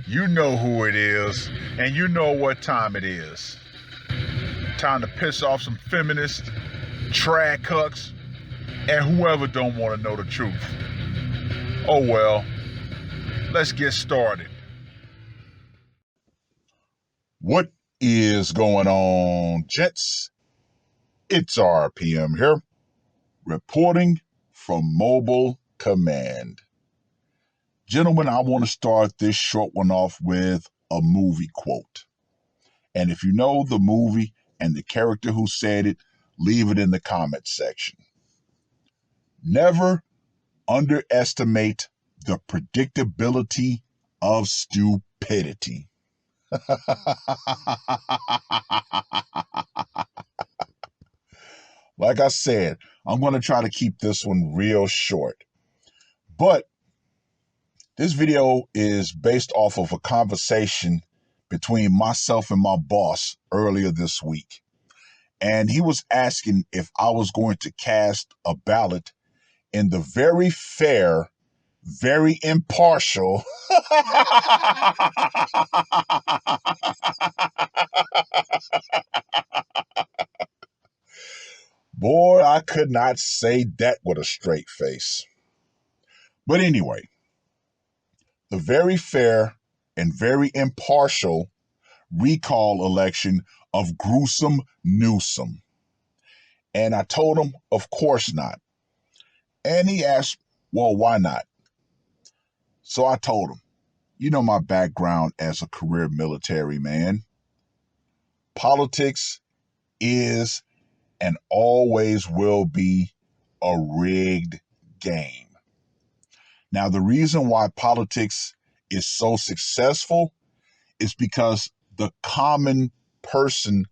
You know who it is, and you know what time it is. Time to piss off some feminists, trad cucks, and whoever don't want to know the truth. Oh well, let's get started. What is going on, gents? It's R.P.M. here, reporting from Mobile Command. Gentlemen, I want to start this short one off with a movie quote. And if you know the movie and the character who said it, leave it in the comment section. Never underestimate the predictability of stupidity. Like I said, I'm going to try to keep this one real short. But this video is based off of a conversation between myself and my boss earlier this week. And he was asking if I was going to cast a ballot in the very fair, very impartial Boy, I could not say that with a straight face. But anyway, the very fair and very impartial recall election of Gruesome Newsom. And I told him, of course not. And he asked, well, why not? So I told him, you know my background as a career military man. Politics is and always will be a rigged game. Now, the reason why politics is so successful is because the common person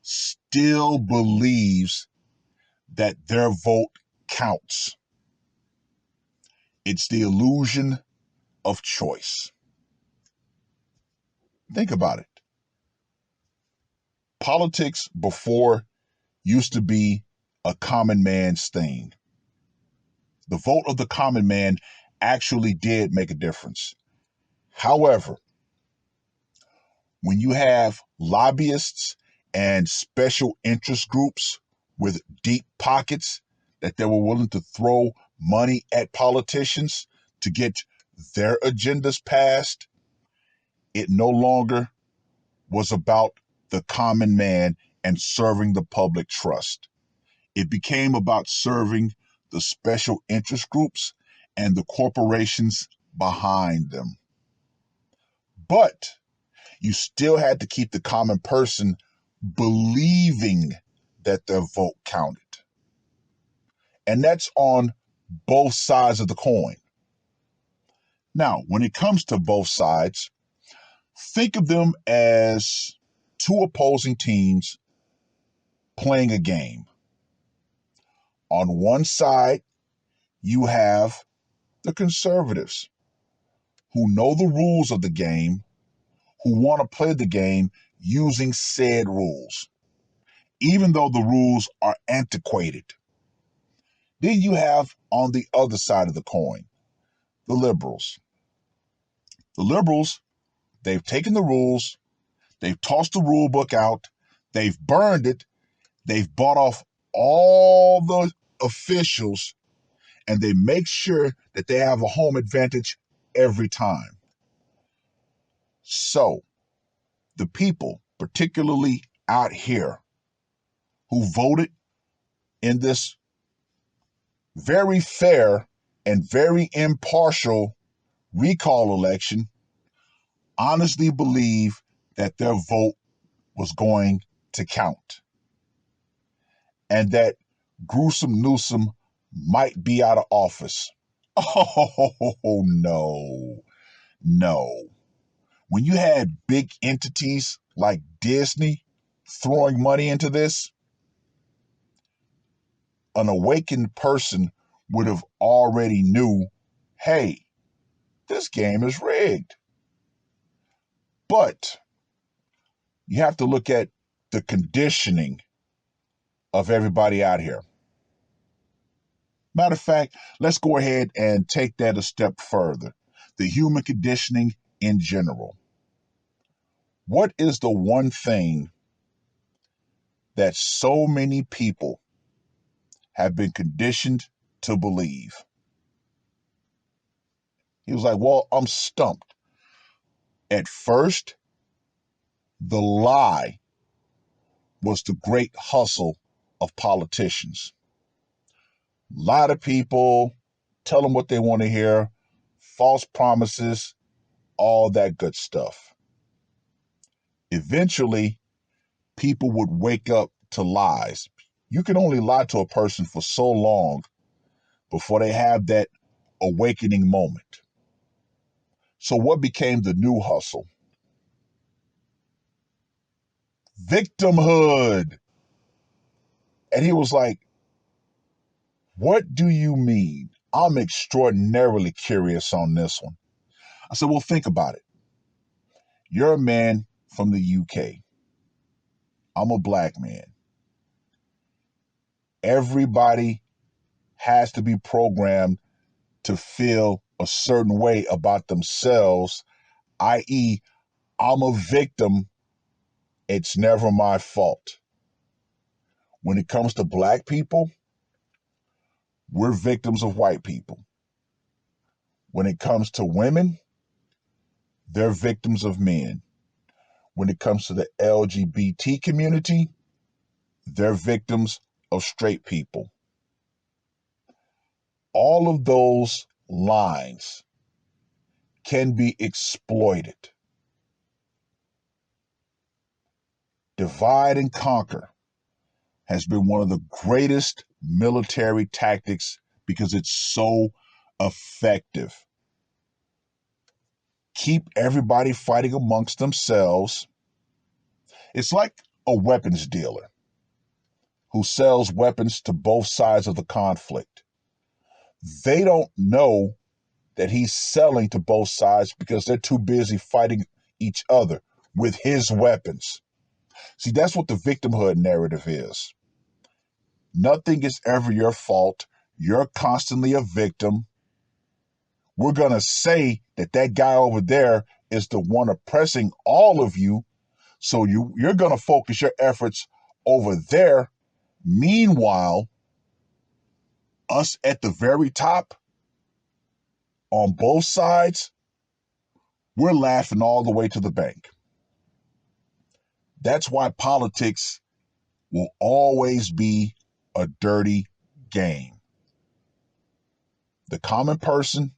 still believes that their vote counts. It's the illusion of choice. Think about it. Politics before used to be a common man's thing. The vote of the common man actually did make a difference. However, when you have lobbyists and special interest groups with deep pockets that they were willing to throw money at politicians to get their agendas passed, it no longer was about the common man and serving the public trust. It became about serving the special interest groups and the corporations behind them. But you still had to keep the common person believing that their vote counted. And that's on both sides of the coin. Now, when it comes to both sides, think of them as two opposing teams playing a game. On one side, you have the conservatives who know the rules of the game, who want to play the game using said rules, even though the rules are antiquated. Then you have on the other side of the coin, the liberals. The liberals, they've taken the rules, they've tossed the rule book out, they've burned it, they've bought off all the officials, and they make sure that they have a home advantage every time. So, the people, particularly out here, who voted in this very fair and very impartial recall election, honestly believe that their vote was going to count and that Gruesome Newsom might be out of office. Oh, no. When you had big entities like Disney throwing money into this, an awakened person would have already knew, hey, this game is rigged. But you have to look at the conditioning of everybody out here. Matter of fact, let's go ahead and take that a step further. The human conditioning in general. What is the one thing that so many people have been conditioned to believe? He was like, well, I'm stumped. At first, the lie was the great hustle of politicians. A lot of people tell them what they want to hear, false promises, all that good stuff. Eventually, people would wake up to lies. You can only lie to a person for so long before they have that awakening moment. So what became the new hustle? Victimhood. And he was like, what do you mean? I'm extraordinarily curious on this one. I said, well, think about it. You're a man from the UK. I'm a black man. Everybody has to be programmed to feel a certain way about themselves, i.e., I'm a victim. It's never my fault. When it comes to black people, we're victims of white people. When it comes to women, they're victims of men. When it comes to the LGBT community, they're victims of straight people. All of those lines can be exploited. Divide and conquer has been one of the greatest military tactics because it's so effective. Keep everybody fighting amongst themselves. It's like a weapons dealer who sells weapons to both sides of the conflict. They don't know that he's selling to both sides because they're too busy fighting each other with his weapons. See, that's what the victimhood narrative is. Nothing is ever your fault. You're constantly a victim. We're going to say that that guy over there is the one oppressing all of you. So you're going to focus your efforts over there. Meanwhile, us at the very top, on both sides, we're laughing all the way to the bank. That's why politics will always be a dirty game. The common person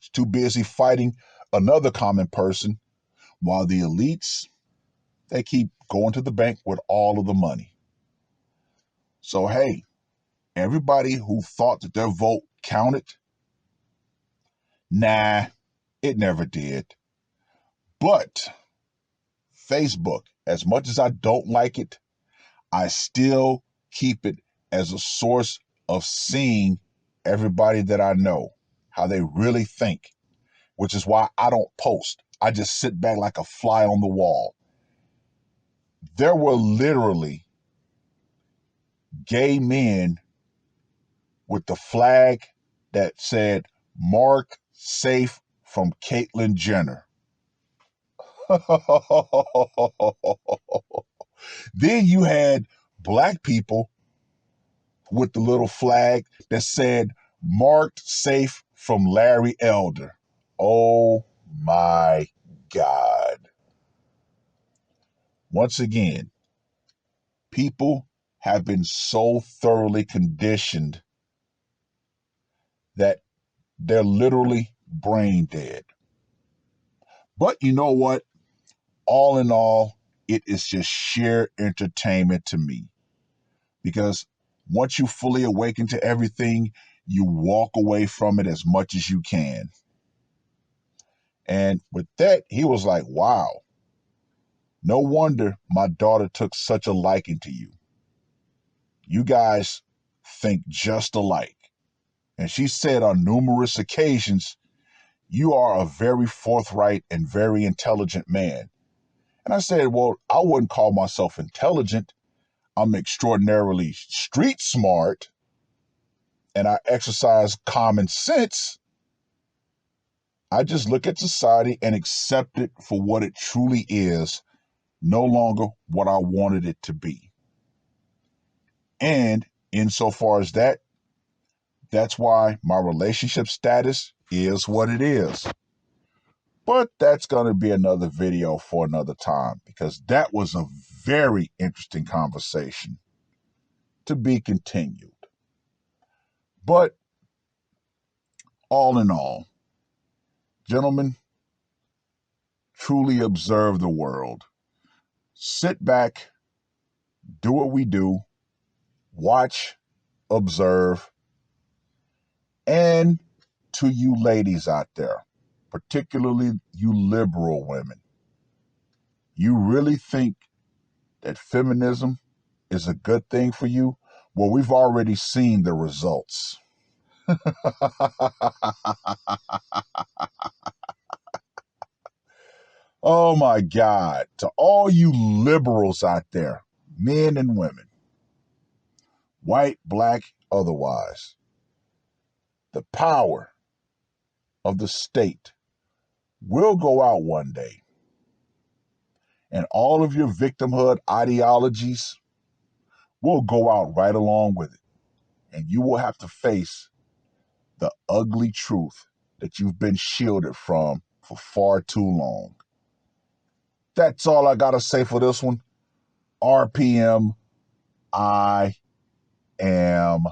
is too busy fighting another common person, while the elites, they keep going to the bank with all of the money. So, hey, everybody who thought that their vote counted, nah, it never did. But Facebook, as much as I don't like it, I still keep it as a source of seeing everybody that I know, how they really think, which is why I don't post. I just sit back like a fly on the wall. There were literally gay men with the flag that said, "Mark safe from Caitlyn Jenner." Then you had black people with the little flag that said, "Marked safe from Larry Elder." Oh my God. Once again, people have been so thoroughly conditioned that they're literally brain dead. But you know what? All in all, it is just sheer entertainment to me. Because once you fully awaken to everything, you walk away from it as much as you can. And with that, he was like, wow, no wonder my daughter took such a liking to you. You guys think just alike. And she said on numerous occasions, you are a very forthright and very intelligent man. And I said, well, I wouldn't call myself intelligent. I'm extraordinarily street smart. and I exercise common sense, I just look at society and accept it for what it truly is, no longer what I wanted it to be. And insofar as that, that's why my relationship status is what it is. But that's going to be another video for another time, because that was a very interesting conversation to be continued. But all in all, gentlemen, truly observe the world. Sit back, do what we do, watch, observe, and to you ladies out there, particularly you liberal women, you really think that feminism is a good thing for you? Well, we've already seen the results. Oh my God. To all you liberals out there, men and women, white, black, otherwise, the power of the state will go out one day, and all of your victimhood ideologies will go out right along with it. And you will have to face the ugly truth that you've been shielded from for far too long. That's all I got to say for this one. R.P.M. I am